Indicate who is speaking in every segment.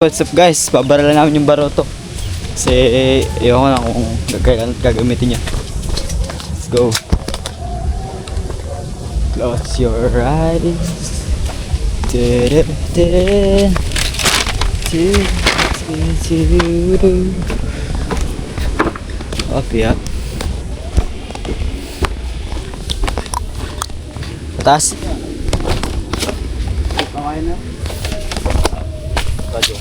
Speaker 1: What's up guys, babara lang namin yung baroto kasi ewan ko na kung gagamitin niya. Let's go. Close your eyes. Up ya. Atas.
Speaker 2: Pakain na.
Speaker 1: Radyo.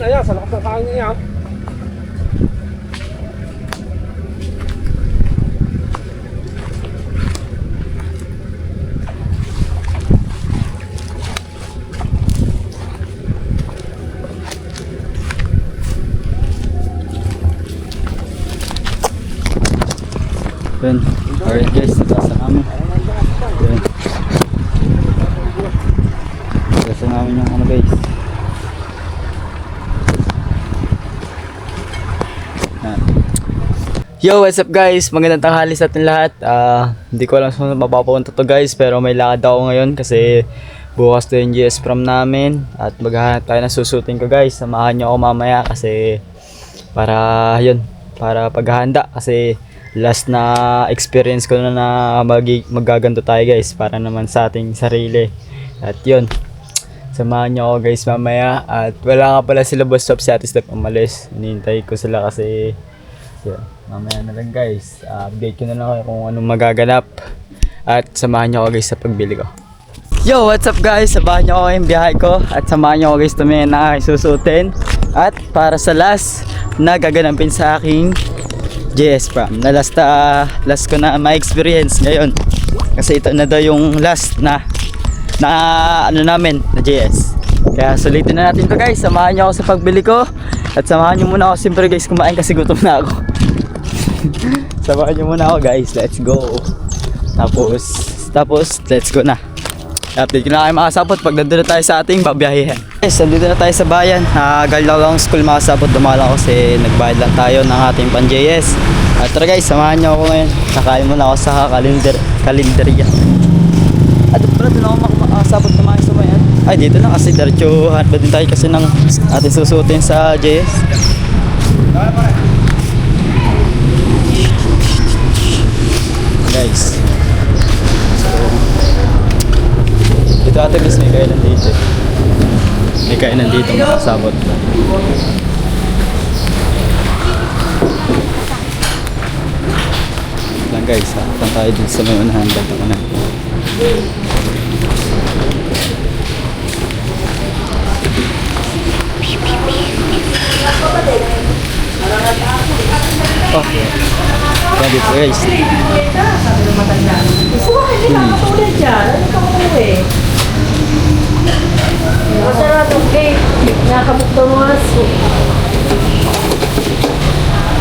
Speaker 2: Ayan, sa lakas ng hangin yan.
Speaker 1: Yun. Alright guys, taas na namin. Yun. Taas na namin yung ano guys. Yo, what's up guys? Magandang tanghali sa atin lahat. Hindi ko alam saan mapapunta to guys, pero may lakad ako ngayon kasi bukas to yung GS prom namin at maghahanap tayo ng susutin ko guys. Samahan niyo ako mamaya kasi para paghahanda kasi last na experience ko na magaganto tayo guys para naman sa ating sarili. At yun, samahan niyo ako guys mamaya. At wala nga pala sila Boss Top, si Ate Steph umalis. Hinihintay ko sila kasi yun, mamaya na lang guys. Update ko na lang kayo kung anong magaganap. At samahan niyo ako guys sa pagbili ko. Yo, what's up guys? Samahan niyo ako yung biyahe ko. At samahan niyo ako guys tumingin na susutin. At para sa last na gaganapin sa aking JS prom. Na last ko na ma-experience ngayon. Kasi ito na daw yung last na ano namin na JS. Kaya sulitin na natin to guys. Samahan niyo ako sa pagbili ko. At samahan niyo muna ako siyempre guys kumain kasi gutom na ako. Samahan niyo muna ako guys. Let's go. Tapos let's go na. Update ko na kayo mga sapot pag nandun na tayo sa ating babiyahihan. Guys, nandito na tayo sa bayan. Galing lang school mga sapot. Dumala ako kasi nagbayad lang tayo ng ating pan JS. At tara guys, samahan niyo ako ngayon. Nakain muna ako sa kalenderya. At pala doon ako makasapot kumain sa bayan. Ay dito na kasi diretso hanap din tayo kasi ng ating susutin sa JS. Guys, so dito ate miss may kainan dito. May kainan dito makasabot. Lang guys, saan tayo dito sa may unahan. Dagdag ko na. Oh, grabe po guys.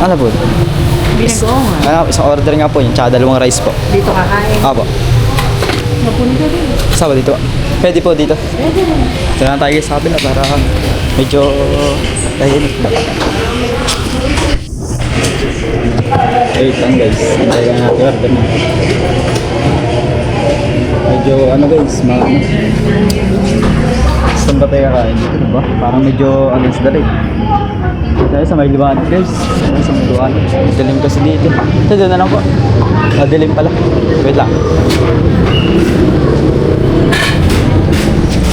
Speaker 1: Ano po? Binagoong. Isang order nga po yun, tsaka dalawang rice po.
Speaker 3: Dito kakain.
Speaker 1: Apo.
Speaker 3: Napunta din.
Speaker 1: Saan ba dito? Pwede po dito.
Speaker 3: Pwede rin.
Speaker 1: Ito na tayo sa kabila para medyo tahimik ba? Wait lang guys, hindi ka natin order na. Medyo ano guys, saan ba tayo kakain dito ba? Parang medyo ano sa dali. Tayo sa may liwanag guys, sa may liwanag. Dilim kasi dito. Ito doon na lang po. Dilim pala. Wait lang.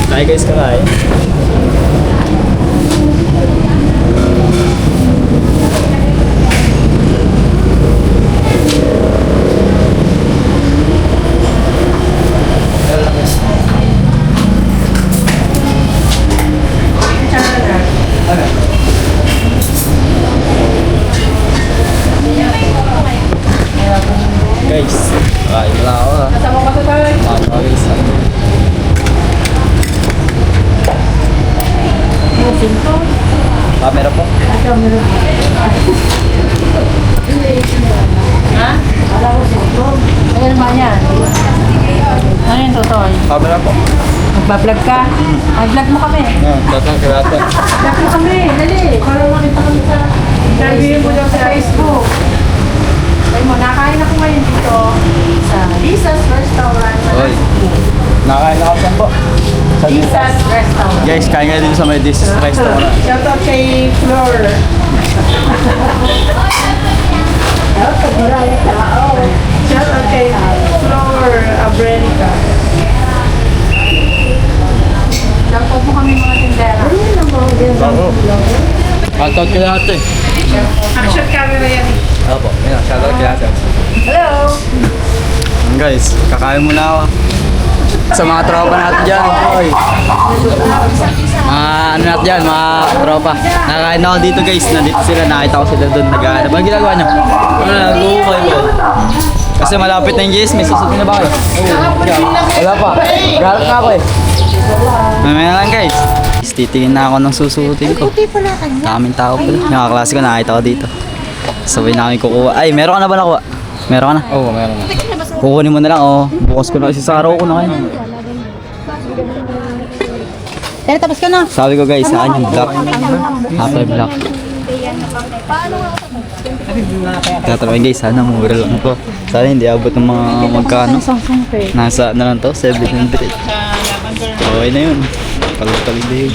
Speaker 1: Tayo guys kakain. Guys, kain lang ako ha.
Speaker 3: Kasama ka sa tayo.
Speaker 1: Guys.
Speaker 3: ba yan? Ano yung tutoy?
Speaker 1: Kabala po.
Speaker 3: Magbablog ka? Ay, vlog mo kami.
Speaker 1: Datang kalata.
Speaker 3: Vlog mo kami, dali. Para makita kami sa interview mo daw sa Facebook. Sabi mo, nakain ako ngayon dito sa Lisa's Restaurant.
Speaker 1: Oy. Nakain ako saan po? Sa
Speaker 3: Lisa's Restaurant.
Speaker 1: Guys, kain nga dito sa may restaurant.
Speaker 3: Shoutout kay Flor. Shoutout kay Flor Abrenica. Shoutout mo kami mga tindera.
Speaker 1: Bago. Shoutout kay lahat eh.
Speaker 3: Action camera yan.
Speaker 1: Opo, yun. Shoutout kay lahat.
Speaker 3: Hello!
Speaker 1: Guys, kakain muna ako. Sa mga tropa natin dyan. Oy. Mga ano natin dyan, mga tropa. Nakakain ako dito guys. Nandito sila, nakita ko sila doon. Nag-aano. Ano ginagawa nyo? Ano na, nag-uukay mo. Kasi malapit na yung GS, may susunod na ba kayo? Wala pa. Galit na ako eh. Mamaya lang guys. Titingin na ako ng susuotin ko. Daming tao pala. Yung kaklase ko, nakita ko dito. Sabay na kami kukuha. Ay, meron ka na ba nakuha? Meron ka na? Oo, meron na. Kukunin mo na lang, oh. Bukas ko na kasi sa araw ko na kayo.
Speaker 3: Pero tapos ka na.
Speaker 1: Sabi ko guys, saan yung black? Apple black. Tatanungin guys, sana mura lang po. Sana hindi abot ng mga magkano. Nasa na lang to, 700. Okay na yun. Palag-palag na yun.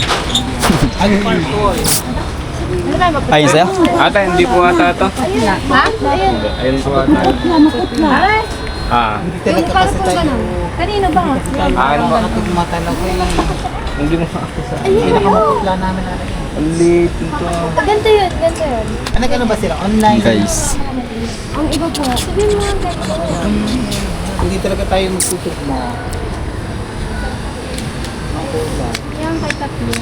Speaker 1: Ayun sa'yo?
Speaker 2: Ata, hindi po ata ito.
Speaker 3: Ha? Ayun.
Speaker 2: Ayun po ata. Ah,
Speaker 3: Kanino ba?
Speaker 2: akin po. Hindi mo makakasa. Ang late ito.
Speaker 4: Ganito yun, ganito yun.
Speaker 3: Ano ba sila? Online?
Speaker 1: Guys.
Speaker 4: Ang iba po. Sabihin mo nga ganito.
Speaker 3: Hindi talaga tayo magtutugma.
Speaker 4: Yan kay tatlo.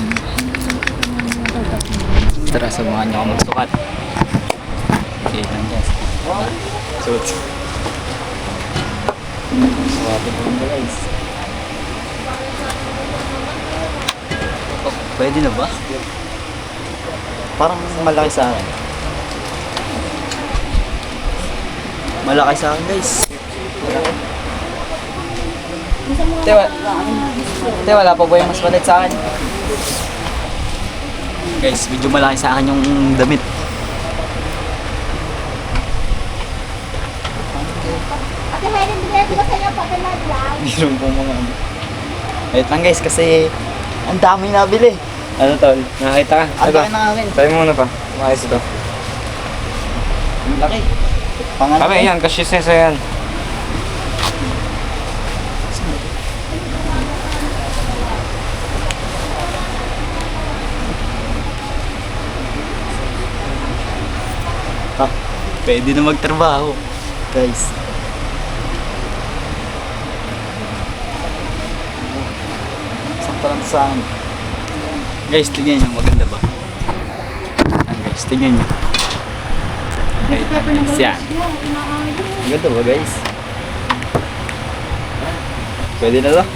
Speaker 1: Tara, samahan niyo ako magsukat. Okay, lang guys. Suot. Sukatin ko na guys. Oh, pwede na ba? Parang malaki sa akin. Malaki sa akin guys. Wala pa ba yung mas maliit sa akin? Guys, medyo malaki sa akin yung damit.
Speaker 4: Ate Helen, diretso ka sa'yo pag nag-vlog.
Speaker 1: Meron pong mga ano. Wait lang guys, kasi ang dami nabili.
Speaker 2: Ano tol? Nakakita ka?
Speaker 1: Ang laki na akin.
Speaker 2: Tayo muna pa. Maayos ito.
Speaker 1: Ang laki. Pangalan.
Speaker 2: Kami, yan. Kasi sesa yan.
Speaker 1: Ha, pwede na magtrabaho. Guys. Sakto lang sa akin. Guys, tingnan nyo. Maganda ba? Ayan, guys, tingnan nyo. Wait, yan. Maganda ba guys? Pwede na lang.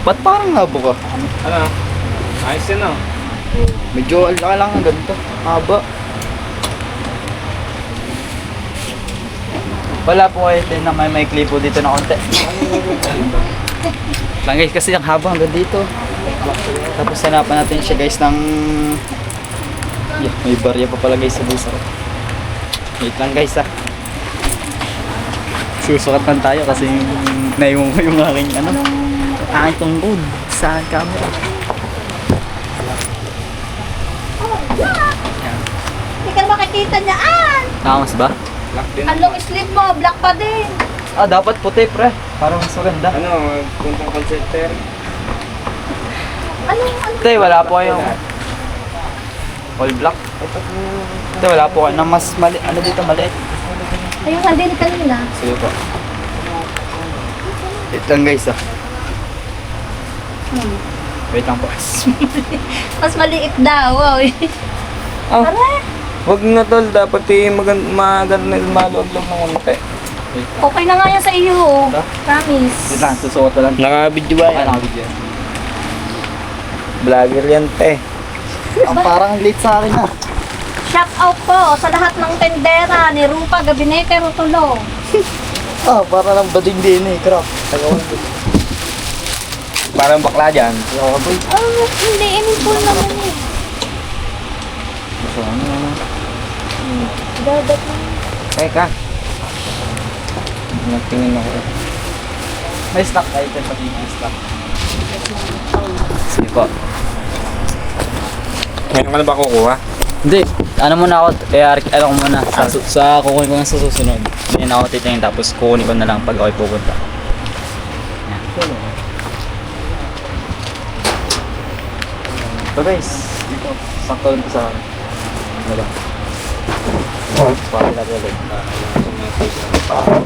Speaker 1: Ba't parang habo ka?
Speaker 2: Ano? Ayos yan oh.
Speaker 1: Medyo alaka lang ang ganito. Haba. Wala po kayo din na may clip po dito na konti. Lang guys, kasi ang haba hanggang dito. Tapos hanapan natin siya guys ng... Yeah, may barya pa pala guys sa bulsa ko. Wait lang guys ah. Susukat lang tayo kasi naiwan ko yung aking ano. Aking tungkod sa camera.
Speaker 4: Hindi ka makikita niyaan.
Speaker 1: Nakamas ba?
Speaker 2: Black din.
Speaker 4: Ang long sleeve mo, black pa din.
Speaker 1: Ah, dapat puti pre. Para mas maganda.
Speaker 2: Ano? Puntang call center.
Speaker 4: Ano?
Speaker 1: Tay, wala po kayong all black. Tay, wala po kayo na mas mali, ano dito maliit.
Speaker 4: Ayun, sandali kanina.
Speaker 1: Sige po. Wait lang guys ah. Wait lang po.
Speaker 4: Mas maliit daw. Wow.
Speaker 2: Oh,
Speaker 4: Tara.
Speaker 2: wag na tol. Dapat maganda maluwag-log ng konti.
Speaker 4: Okay na nga yan sa iyo.
Speaker 1: Ito?
Speaker 4: Promise.
Speaker 1: Wait lang, susuot ko lang.
Speaker 2: Naka-video ba
Speaker 1: Ay,
Speaker 2: yan?
Speaker 1: nakabidyo.
Speaker 2: Vlogger yan te.
Speaker 1: Ang parang late sa akin ah.
Speaker 4: Shout out po sa lahat ng tendera ni Rupa Gabinete Rutulo.
Speaker 1: Ah, para lang bading din eh, crap. Tagawan ko.
Speaker 2: Parang bakla dyan.
Speaker 1: Ayaw boy.
Speaker 4: Hindi, full naman eh.
Speaker 1: So, ano naman?
Speaker 4: Dadat na.
Speaker 2: Teka. Nagtingin ako.
Speaker 1: May stock item, magiging stock. Sige po.
Speaker 2: Ngayon ka na ba kukuha?
Speaker 1: Hindi, ano muna ako, ano ko muna, kukunin ko na sa susunod. Hindi na ako titingin tapos kukunin ko na lang pag ako'y pupunta. Yan. So guys, dito, sakto lang po sa akin. Ano ba? Spotty natin ulit.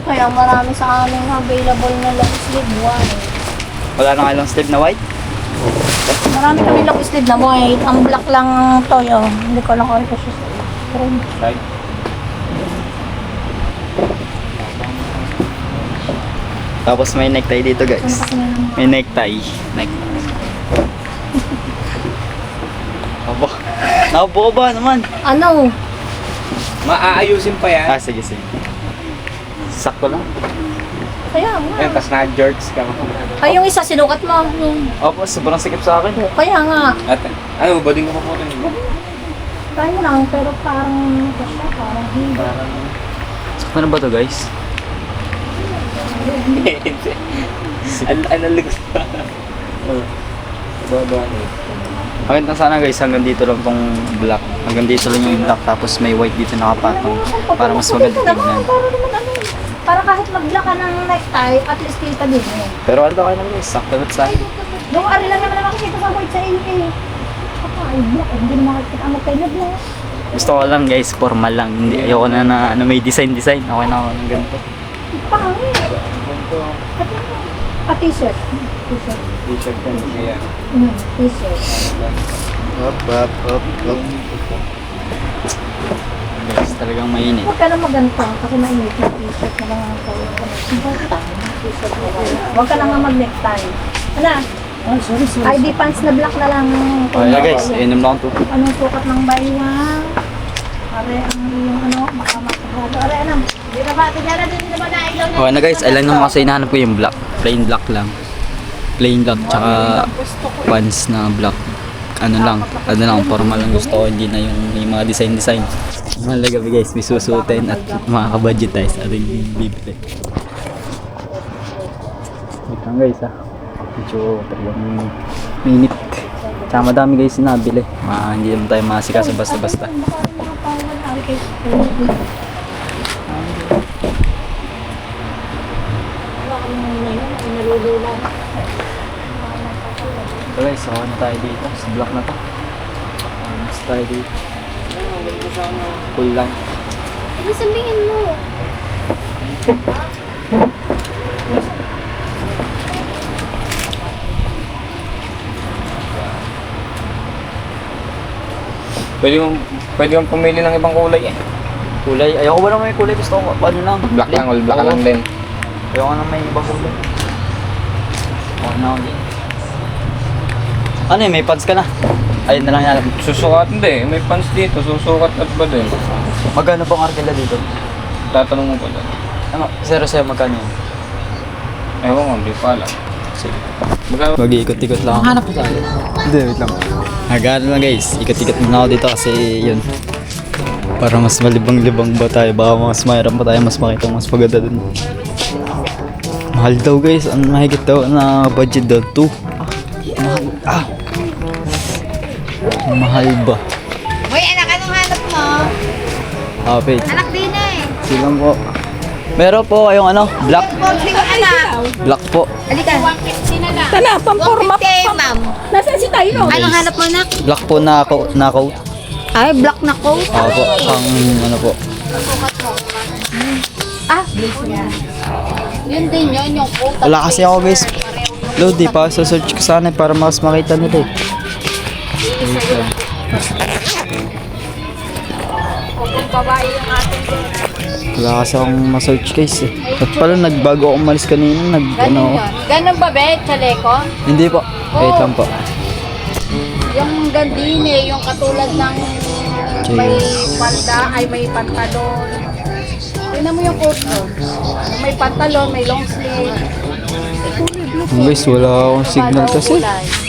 Speaker 4: Kaya marami sa aming available na long sleeve one.
Speaker 1: Wala na kailang sleeve na white?
Speaker 4: Marami kami long sleeve na white. Ang black lang to yun. Hindi ko lang kaya siya sa frame.
Speaker 1: Right. Tapos may necktie dito guys. May necktie. Abo. Naupo ko ba naman?
Speaker 4: Ano?
Speaker 2: Maaayusin pa yan.
Speaker 1: Ah, sige, sige. Sakto lang.
Speaker 4: Kaya nga.
Speaker 2: Yan, tas na-George ka.
Speaker 4: Ay, yung isa sinukat mo. Yung...
Speaker 1: Opo, sobrang sikip sa akin.
Speaker 4: Kaya nga.
Speaker 2: At ano, bading ko pa po rin.
Speaker 4: Kaya lang, pero parang ito siya, parang hindi.
Speaker 1: Sakto na ba to guys?
Speaker 2: Ano ligas pa? Baba na
Speaker 1: Bakit na sana guys, hanggang dito lang tong black. Hanggang dito lang yung black tapos may white dito nakapatong. Para mas maganda tignan.
Speaker 4: Para naman ano eh. Para kahit mag-black ka ng necktie, at least kita din eh.
Speaker 1: Pero ano kayo naman guys, sakto na sa akin.
Speaker 4: Yung ari lang naman makikita sa white sa AA. Ay, black. Hindi na makikita ang magkay na black.
Speaker 1: Gusto ko lang guys, formal lang. Hindi, ayoko na na ano, may design. Okay na ako ng ganito.
Speaker 4: Pangit. T-shirt. T-shirt.
Speaker 1: T-shirt yan.
Speaker 2: Ayan.
Speaker 4: T-shirt.
Speaker 1: Up. Guys, talagang mainit.
Speaker 4: Huwag ka na maganto kasi mainit yung t-shirt na lang ang tawag ko. T-shirt na lang. Huwag ka na nga mag-necktie. Ano? ID pants na black na lang.
Speaker 1: Okay na guys, inom lang ito.
Speaker 4: Anong sukat ng baywang? Are ang yung ano, makamakahalo. Are ano? Hindi na ba? Tigara din na ba na ilaw na?
Speaker 1: Okay na guys, alam naman kasi hinahanap ko yung black. Plain black lang. Plain black, tsaka pants na black. Ano lang, formal lang gusto ko. Hindi na yung mga design. Mahalaga guys, may susuotin at makaka-budget tayo sa ating bibili. Wait lang guys ah. Medyo talagang minute. Tsaka madami guys sinabili. Hindi naman tayo masikaso basta-basta. So guys, so ano tayo dito? Sa block na to. Mas tayo dito. Full lang.
Speaker 4: Ano sabihin mo?
Speaker 2: Pwede kong pumili ng ibang kulay eh.
Speaker 1: Kulay? Ayoko ba naman may kulay? Gusto ko ano lang?
Speaker 2: Black lang, all black
Speaker 1: Oo.
Speaker 2: lang din.
Speaker 1: Ayoko na may ibang kulay. Okay na ako din. Ano may pants ka na? Ayun na lang yan.
Speaker 2: Susukat hindi, may pants dito, susukat at ba din?
Speaker 1: Magkano pang arkela dito?
Speaker 2: Tatanong mo pa doon.
Speaker 1: Ano? 0-0 magkano yun?
Speaker 2: Ewan ko, hindi pa alam.
Speaker 1: Sige.
Speaker 2: Magkano?
Speaker 1: Mag-iikot-ikot lang ako.
Speaker 3: Hanap ko tayo.
Speaker 1: Hindi, wait lang. Nagano lang guys, ikot-ikot muna ako dito kasi yun. Para mas malibang-libang ba tayo, baka mas mayroon pa tayo, mas makita mas maganda dun. Mahal daw guys, ang mahigit daw na budget daw, 2. Mahal, mahal ba?
Speaker 4: Uy, anak, anong hanap mo?
Speaker 1: Wait.
Speaker 4: Anak din eh.
Speaker 1: Silang po. Meron po kayong ano, black.
Speaker 4: Boxing anak.
Speaker 1: Black po.
Speaker 4: Halika. 150 na lang.
Speaker 3: Tana, pamporma.
Speaker 4: 150, ma'am.
Speaker 3: Nasaan si Tyro?
Speaker 4: Anong hanap mo, anak?
Speaker 1: Black po na coat.
Speaker 4: Ay, black na coat.
Speaker 1: Opo, ang ano po.
Speaker 4: Ah, yun din yun, yung coat.
Speaker 1: Wala kasi ako guys. Lodi pa, search ko sana para mas makita nila eh.
Speaker 4: Babae yung ating
Speaker 1: Wala kasi akong ma-search guys eh. At pala nagbago ako umalis kanina,
Speaker 4: Ganun yun. Ganun ba, be? Chaleco?
Speaker 1: Hindi po. Wait lang po.
Speaker 4: Yung gandine, yung katulad ng may
Speaker 1: Jeez.
Speaker 4: panda, ay may pantalon. Tingnan mo yung coat ko. May pantalon, may long sleeve.
Speaker 1: Guys, wala akong signal kasi.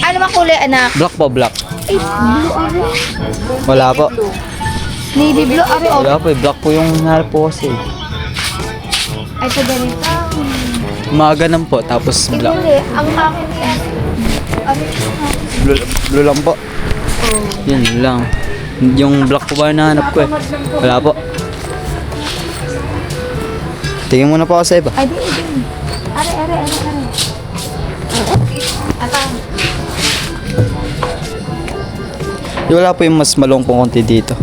Speaker 4: Ano ba kulay, anak?
Speaker 1: Black po, black.
Speaker 4: Ay, blue ari.
Speaker 1: Wala po.
Speaker 4: Navy blue ari. Oh.
Speaker 1: Wala po eh. Black po yung hanap po kasi.
Speaker 4: Ay, sa ganito.
Speaker 1: Maganan po, tapos black.
Speaker 4: Hindi, ang akin yan. Ari.
Speaker 1: Blue lang po. Yun lang. Yung black po ba yung nahanap ko eh? Wala po. Tingin muna po ako sa iba.
Speaker 4: Ay, di. Ari. Atang.
Speaker 1: Wala po yung mas malong pong konti dito.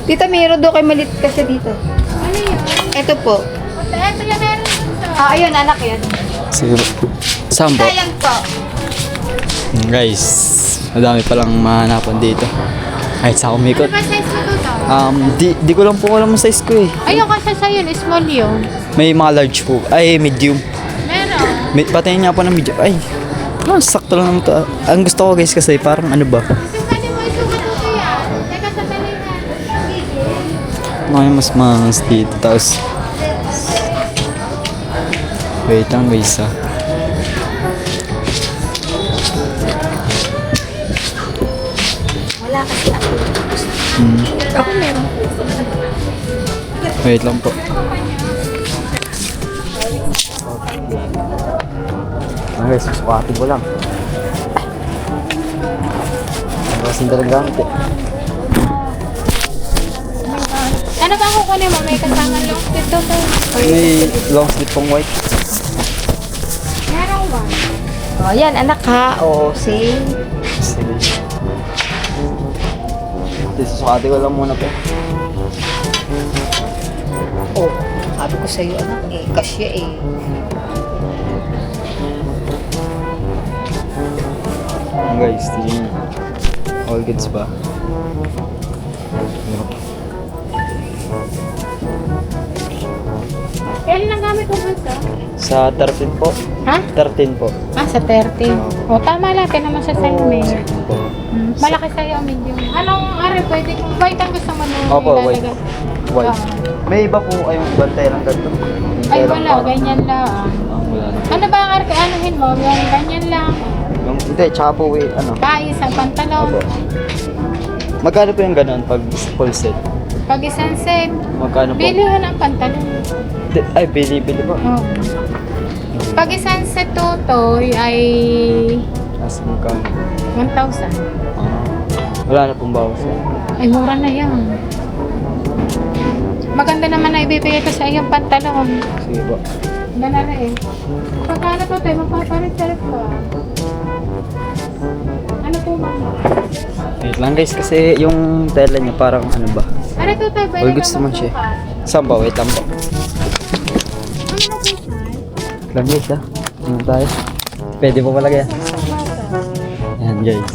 Speaker 4: Tita, mayroon doon kayo malit kasi dito. Ano yun? Ito po. Ito yan meron. Ayun, anak yan.
Speaker 1: Sige po. Saan po?
Speaker 4: Sayang po.
Speaker 1: Guys, madami palang mahanapan dito. Kahit sa kumikot.
Speaker 3: Ano ba size mo to?
Speaker 1: Di ko lang po alam ang size ko eh.
Speaker 3: Ayun kasi sa'yo, small yun.
Speaker 1: May mga large po. Ay, medium.
Speaker 3: Meron.
Speaker 1: Patayin niya po ng medium. Ay, sakto lang naman to. Ang gusto ko guys kasi parang ano ba?
Speaker 3: Sukatin mo, isukat mo kaya. Teka, sandali na.
Speaker 1: May mas mangas dito. Tapos, wait lang guys ah.
Speaker 4: Wala kasi ako. Ako meron.
Speaker 1: Wait lang po. Guys, susukatin ko lang. Ang kasing talagang po.
Speaker 3: Ano ba ang kukunin mo? May kasama long sleeve to.
Speaker 1: May long sleeve pong white.
Speaker 3: Meron ba?
Speaker 4: Oh, yan, anak ha. Oh, see?
Speaker 1: Sige. Susukatin ko lang muna po.
Speaker 4: Oh, sabi ko sa'yo, anak eh. Kasya eh.
Speaker 1: Guys, tingin. All goods ba?
Speaker 3: Kailan ang gamit mo ba?
Speaker 1: Sa 13 po.
Speaker 3: Ha?
Speaker 1: 13 po.
Speaker 3: Sa 30. O, tama lang. Kaya naman siya sa'yo, may.
Speaker 1: Po.
Speaker 3: Malaki sa'yo, medium. Anong ari, pwede kung white ang gusto mo nung
Speaker 1: Opo, white.
Speaker 3: ilalagay?
Speaker 1: White. May iba po kayong bantay lang ganito.
Speaker 3: Ay, wala. Ganyan lang.
Speaker 1: Wala.
Speaker 3: Ano ba ang ari? Anuhin mo? Yung ganyan lang.
Speaker 1: Hindi, tsaka po wait, ano.
Speaker 3: Kais ang pantalon.
Speaker 1: Opo. Magkano po yung ganun pag full set?
Speaker 3: Pag isang set,
Speaker 1: Magkano po?
Speaker 3: bilihan ang pantalon.
Speaker 1: Ay, bili-bili po.
Speaker 3: Oh. Pag isang set tutoy ay
Speaker 1: Nasa magkano?
Speaker 3: 1,000.
Speaker 1: Wala na pong bawas.
Speaker 3: Ay, mura na yan. Maganda naman na ibibigay ko sa iyong pantalon.
Speaker 1: Sige po.
Speaker 3: Gana na eh. Pagkano to tayo, mapapalit-salit ka. Ano po ba?
Speaker 1: Wait lang guys, kasi yung tela niya parang ano ba?
Speaker 3: Ano to tayo,
Speaker 1: All goods naman siya. Saan ba? Wait lang po.
Speaker 3: Ano na po siya?
Speaker 1: Wait lang guys ah. Ano tayo? Pwede po pala kaya? Yan guys.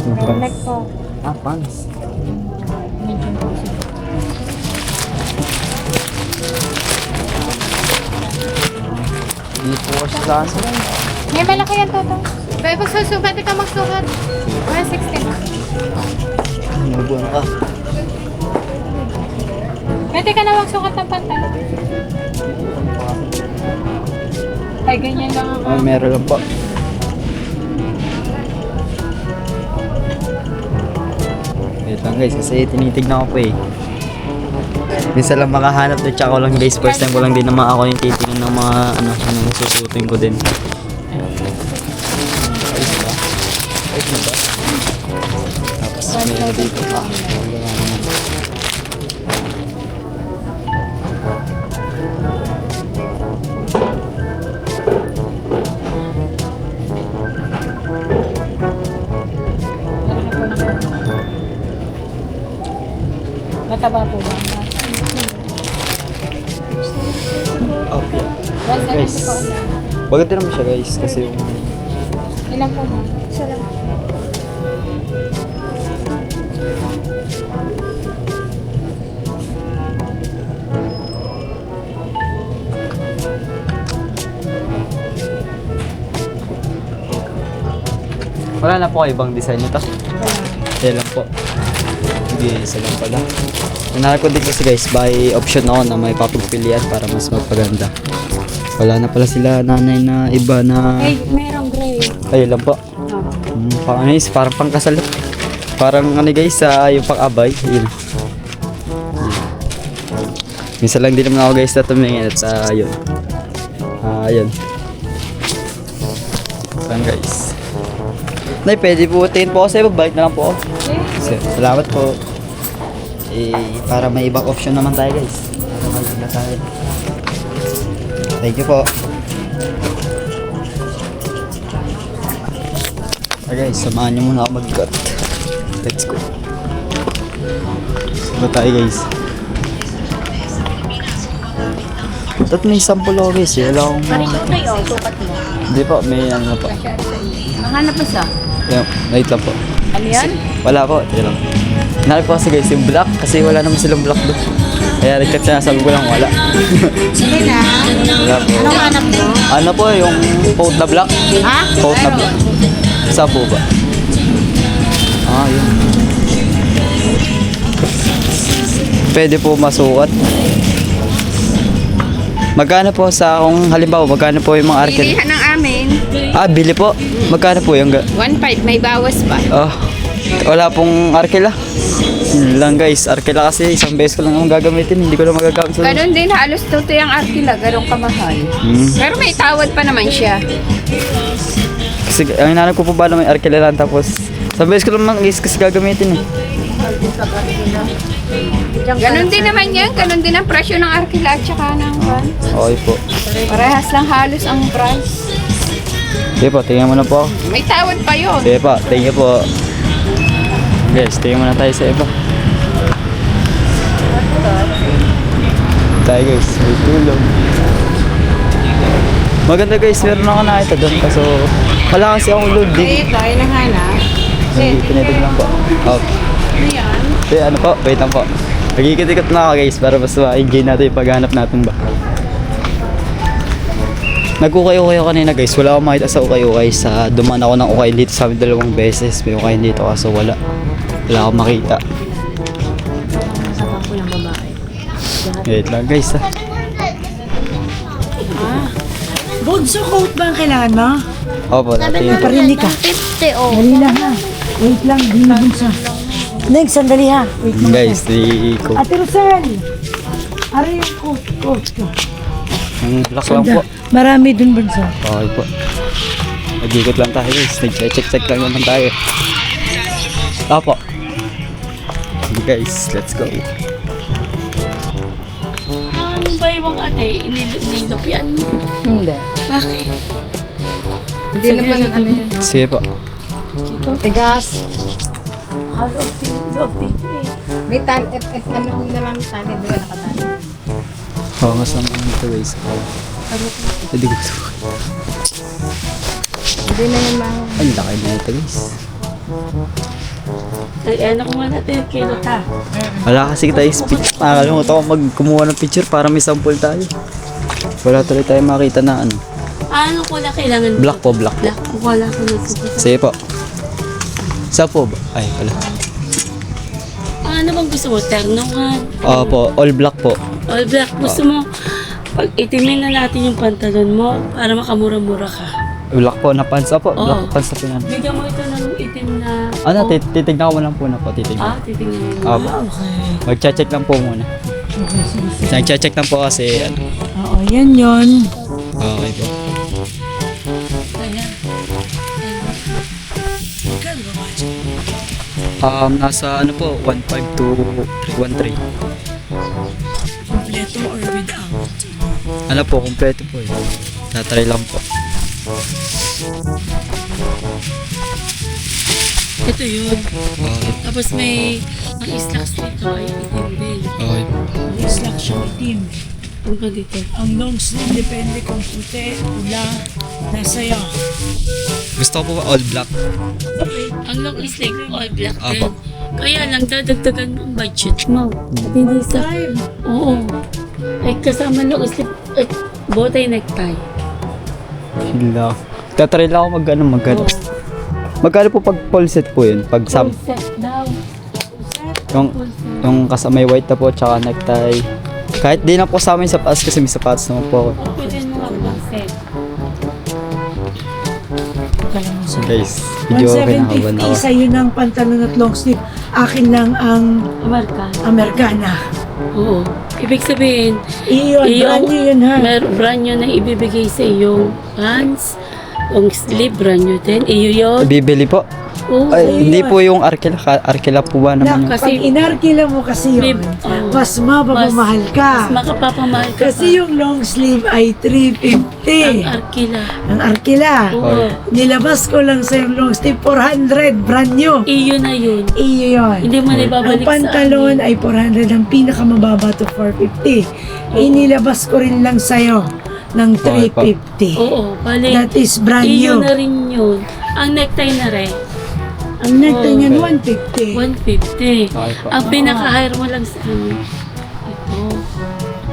Speaker 1: Yung pants.
Speaker 3: Like po.
Speaker 1: Ah, pants. Hindi po kasi sa akin.
Speaker 3: May malaki yan to. Pero pag susubat, ka magsukat. 160 na.
Speaker 1: Ano buwan ka?
Speaker 3: Pwede ka na magsukat ng pantalon. Ay, ganyan lang ako.
Speaker 1: Ah, meron lang po. Wait lang guys, kasi tinitignan ko pa eh. Minsan lang makahanap na tsaka ko lang guys. First time ko lang din naman ako yung titignan ng mga ano, anong susutin ko din. Ayos ba? Ayos na ba? Tapos meron dito pa.
Speaker 3: Mataba po ba?
Speaker 1: Oh, yeah.
Speaker 3: Guys.
Speaker 1: Guys. Maganda naman siya guys kasi yung
Speaker 3: Ilan po ba?
Speaker 1: wala na po kayo ibang design nito. Yan lang po. Sige, isa lang pala. Hinahanap ko din kasi guys, by option ako na may papagpilian para mas magpaganda. Wala na pala sila nanay na iba na...
Speaker 4: merong gray.
Speaker 1: Ayun lang po. Parang ano yun, parang pangkasal. Parang ano guys, yung pang-abay. Yun. Minsan lang din naman ako guys na tumingin at yun. Yun. Saan guys? Nay, pwede po tingin po ako sa'yo. Balik na lang po ako. Salamat po. Para may ibang option naman tayo guys. Para maganda tayo. Thank you po. Guys, samahan nyo muna ako mag-cut. Let's go. Saba tayo guys. At may sample ako guys. Wala akong...
Speaker 4: Parito kayo, tukat mo.
Speaker 1: Hindi po, may ano na po.
Speaker 4: Mahanap mo siya.
Speaker 1: Yeah, wait lang po.
Speaker 4: Ano yan?
Speaker 1: Wala po, ito lang. Hinarap ko kasi guys yung black kasi wala naman silang black doon. Kaya nagkat siya, sabi ko lang wala.
Speaker 4: Sige na.
Speaker 1: Wala po.
Speaker 4: Anong hanap mo?
Speaker 1: Ano po yung coat na black?
Speaker 4: Ha?
Speaker 1: Coat na black. Saan po ba? Yun. Pwede po masukat. Magkano po sa kung halimbawa, magkano po yung mga arcade?
Speaker 5: Bilihan ng amin.
Speaker 1: Bili po. Magkano po yung
Speaker 5: 1.5, may bawas pa.
Speaker 1: wala pong arkela. Yun lang guys, arkela kasi isang beses ko lang ang gagamitin, hindi ko na magagamit sa...
Speaker 5: Ganon din, halos tuto yung arkila, ganong kamahal. Pero may tawad pa naman siya.
Speaker 1: Kasi ang hinanap ko po ba na may arkela lang tapos isang beses ko lang guys kasi gagamitin eh.
Speaker 5: Ganon din naman yan, ganon din ang presyo ng arkila at saka ng van.
Speaker 1: Okay po.
Speaker 5: Parehas lang halos ang price.
Speaker 1: Sige po, tingnan mo na po.
Speaker 5: May tawad pa yun.
Speaker 1: Sige po, tingnan po. Guys, tingnan muna tayo sa iba. Tayo guys, may tulong. Maganda guys, meron ako nakita doon kaso wala kasi akong load din.
Speaker 5: Ito ay nahanap.
Speaker 1: Pinitig lang po. Ano po, wait lang po. Nagikit-ikot na ako guys para mas ma-enjoy natin yung paghanap natin ba. Nag-ukay-ukay ako kanina guys, wala akong makita sa ukay-ukay. Dumaan ako ng ukay dito sa amin 2 beses. May ukay dito kaso wala akong makita. Wait lang guys
Speaker 3: Bunso coat ba ang kailangan mo?
Speaker 1: Opo, dati.
Speaker 3: Parinig ka.
Speaker 4: 50 oh.
Speaker 3: Dali lang ha. Wait lang, di na bunso. Next, sandali ha. Wait lang.
Speaker 1: Guys, di ko.
Speaker 3: Ate Rosel! Ari yung coat ko.
Speaker 1: Ang black lang po.
Speaker 3: Marami dun bunso.
Speaker 1: Okay po. Nag-ikot lang tayo guys. Nag-check lang naman tayo. Opo. Guys, let's go.
Speaker 6: Ano ba yung ate? Inilupian mo?
Speaker 5: Hindi.
Speaker 6: Bakit?
Speaker 5: Hindi naman ano yun.
Speaker 1: Sige po.
Speaker 5: Tigas. May ano na lang tali, di ba nakatali?
Speaker 1: Oo, mas naman ito guys. Hindi ko ito.
Speaker 5: Hindi na yung mga...
Speaker 1: Ang laki na ito guys.
Speaker 6: Ay, ano ko nga natin, kilo ta.
Speaker 1: Wala kasi tayo speech. Nakakalimutan ko kumuha ng picture para may sample tayo. Wala tuloy tayo makita na ano.
Speaker 6: Ano ko na kailangan?
Speaker 1: Black po, black.
Speaker 6: Black ko, wala ko na.
Speaker 1: Sige po. Saan po ba? Ay, wala.
Speaker 6: Ano bang gusto mo? Ternohan?
Speaker 1: Po, all black po.
Speaker 6: All black. Gusto mo, pag itimin na natin yung pantalon mo para makamura-mura ka.
Speaker 1: Black po na pants. Po,
Speaker 6: Oo.
Speaker 1: black pants na pinan.
Speaker 6: Bigyan mo ito ng itim na...
Speaker 1: Ano, titignan ko lang po na po. Titignan.
Speaker 6: Titignan mo.
Speaker 1: Opo. Mag-check lang po muna. Nag-check lang po kasi ano.
Speaker 3: Oo, yan yun.
Speaker 1: Okay po. Nasa ano po, 1.5 to 313.
Speaker 3: Kompleto or without?
Speaker 1: Ano po, kompleto po eh. Tatry lang po.
Speaker 6: Ito yun.
Speaker 1: Okay.
Speaker 6: Tapos may slacks dito ay itim din.
Speaker 1: Okay po.
Speaker 3: Slack siya itim.
Speaker 6: Ano ka dito?
Speaker 3: Ang long sleeve depende kung puti, pula, nasa'yo.
Speaker 1: Gusto ko po ba all black?
Speaker 6: Ang long sleeve, all black
Speaker 1: Apo.
Speaker 6: din. Kaya lang dadagdagan mo ang budget mo. At hindi sa... Oo. Ay kasama long sleeve at botay necktie.
Speaker 1: Hila. Tatry lang ako magkano. Magkano po pag full set po yun? Pag
Speaker 6: Full set daw.
Speaker 1: Yung kasama may white na po, tsaka necktie. Kahit di na po sa amin sapatos kasi may sapatos naman po ako.
Speaker 6: Pwede mo nga set.
Speaker 1: So guys, video okay na kaban
Speaker 3: 150
Speaker 1: ako.
Speaker 3: sa'yo ng pantalon at long sleeve. Akin lang ang
Speaker 6: American.
Speaker 3: Americana.
Speaker 6: Oo. Ibig sabihin,
Speaker 3: Iyon, brand new yun ha.
Speaker 6: brand new na ibibigay sa iyong pants, long sleeve, brand new din. Iyo yun.
Speaker 1: Bibili po.
Speaker 6: Oo.
Speaker 1: Ay, hindi po yung Arkela. Arkela po ba naman yun?
Speaker 6: Kasi-
Speaker 3: Pag inarkila mo kasi yun, mas mapapamahal ka.
Speaker 6: Mas makapapamahal ka
Speaker 3: Kasi yung long sleeve ay
Speaker 6: ang
Speaker 3: 350.
Speaker 6: arkila.
Speaker 3: Ang arkila.
Speaker 6: Oo.
Speaker 3: Nilabas ko lang sa yung long sleeve, 400, brand new.
Speaker 6: Iyo na yun.
Speaker 3: Iyo yun.
Speaker 6: Hindi mo na
Speaker 3: Ang
Speaker 6: ibabalik
Speaker 3: pantalon
Speaker 6: sa amin.
Speaker 3: ay 400, ang pinakamababa to 450. Inilabas ko rin lang sa'yo ng 350.
Speaker 6: Oo. Balik.
Speaker 3: That is brand
Speaker 6: Iyo
Speaker 3: new.
Speaker 6: na rin yun. Ang necktie na rin.
Speaker 3: Ang necktie niyan, 150.
Speaker 6: 150.
Speaker 1: Okay po.
Speaker 6: Ang pinaka-hire mo lang sa amin. Ito.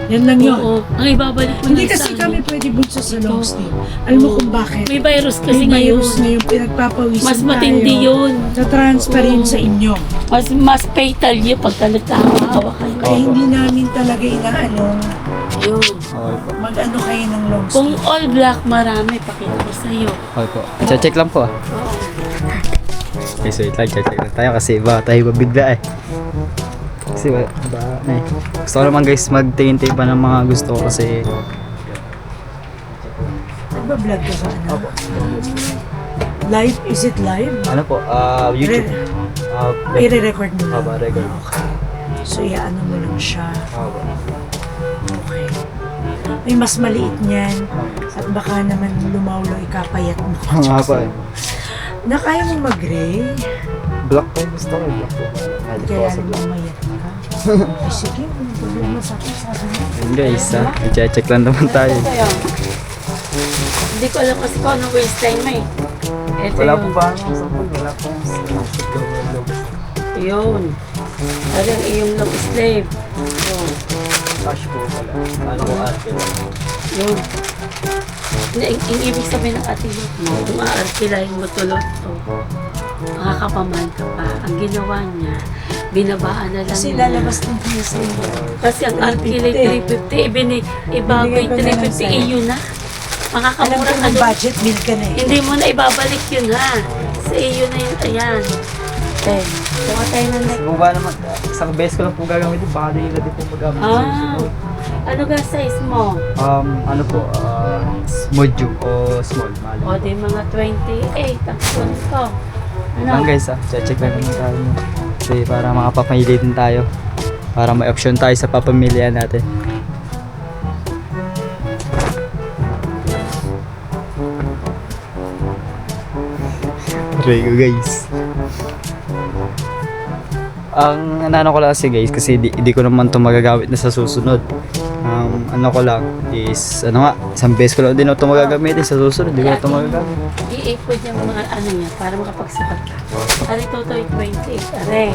Speaker 3: Yan lang yun.
Speaker 6: Oo. Ang ibabalik mo
Speaker 3: Hindi
Speaker 6: lang
Speaker 3: kasi
Speaker 6: sa
Speaker 3: kami
Speaker 6: amin.
Speaker 3: pwede bunso sa long sleeve. Alam mo kung bakit?
Speaker 6: May virus kasi
Speaker 3: May
Speaker 6: ngayon.
Speaker 3: virus na yung pinagpapawisan
Speaker 6: Mas matindi
Speaker 3: tayo.
Speaker 6: yun.
Speaker 3: Sa transfer yun sa inyo.
Speaker 6: Mas fatal yun pagka nagkakahawa kayo.
Speaker 3: Kaya hindi namin talaga inaano,
Speaker 6: Yun.
Speaker 1: Okay po.
Speaker 3: mag-ano kayo ng long
Speaker 6: Kung
Speaker 3: sleeve.
Speaker 6: all black, marami. Pakita ko sa'yo.
Speaker 1: Okay po. Check lang po ah. Okay, so wait lang. Check lang tayo kasi ba tayo mabigla eh. Kasi ba eh. Gusto ko naman guys magtingin-tingin pa ng mga gusto ko kasi
Speaker 3: Nagbablog ka ba? Ano? Live? Is it live?
Speaker 1: ano po, YouTube.
Speaker 3: I-re-record mo lang.
Speaker 1: Aba, record.
Speaker 3: So, iaano mo lang siya.
Speaker 1: Aba.
Speaker 3: Okay. May mas maliit niyan. At baka naman lumawlo ikapayat mo.
Speaker 1: Nga pa eh.
Speaker 3: Na kaya mo mag-gray?
Speaker 1: Black pa yung gusto ko eh. Black po. Hindi po
Speaker 3: Kaya
Speaker 1: ako sa black.
Speaker 3: lumayat ka. Ay, sige. May problema sa akin. Sabi mo.
Speaker 1: Yun guys ha. I-check lang naman tayo.
Speaker 6: Kaya, hindi ko alam kasi kung anong waistline mo eh. Ito
Speaker 1: Wala
Speaker 6: yun.
Speaker 1: po ba ang sampol? Wala po ang sampol.
Speaker 6: Yun. Parang iyong long sleeve. Yun.
Speaker 1: Cash po pala. Ano ko ate?
Speaker 6: Yun. Ang ibig sabihin ng atilot mo, kung aarkilahin mo tulot to, makakapamahal ka pa. Ang ginawa niya, binabaan na lang
Speaker 3: Kasi
Speaker 6: niya.
Speaker 3: lalabas ng PSA.
Speaker 6: Kasi ang arkilay 350, ibagoy
Speaker 3: Binigay ko na lang
Speaker 6: 350,
Speaker 3: sa'yo.
Speaker 6: yun na.
Speaker 3: Alam
Speaker 6: Makakamura
Speaker 3: ko
Speaker 6: ka
Speaker 3: ng
Speaker 6: doon.
Speaker 3: budget bill ka na eh.
Speaker 6: Hindi mo na ibabalik yun ha. Sa iyo na yun. Ayan. Ten. Kuha tayo ng neck.
Speaker 1: Kung ba naman, isang beses ko lang po gagamitin. Baka di na din po magamit.
Speaker 6: Ah. Ano ga size mo?
Speaker 1: Ano po, medium o small. Mahal.
Speaker 6: O di mga 28. Ang phone ko. Ano?
Speaker 1: Lang guys check lang naman tayo. Kasi para makapapamili din tayo. Para may option tayo sa papamilihan natin. Rego guys. Ang ano ko lang kasi guys kasi di ko naman to magagamit na sa susunod. Ano ko lang is ano nga isang beses ko lang din ito magagamit sa susunod. Di ko na ito magagamit.
Speaker 6: I-ipod yung mga ano niya para makapagsukat ka. Ari Totoy 28. Are.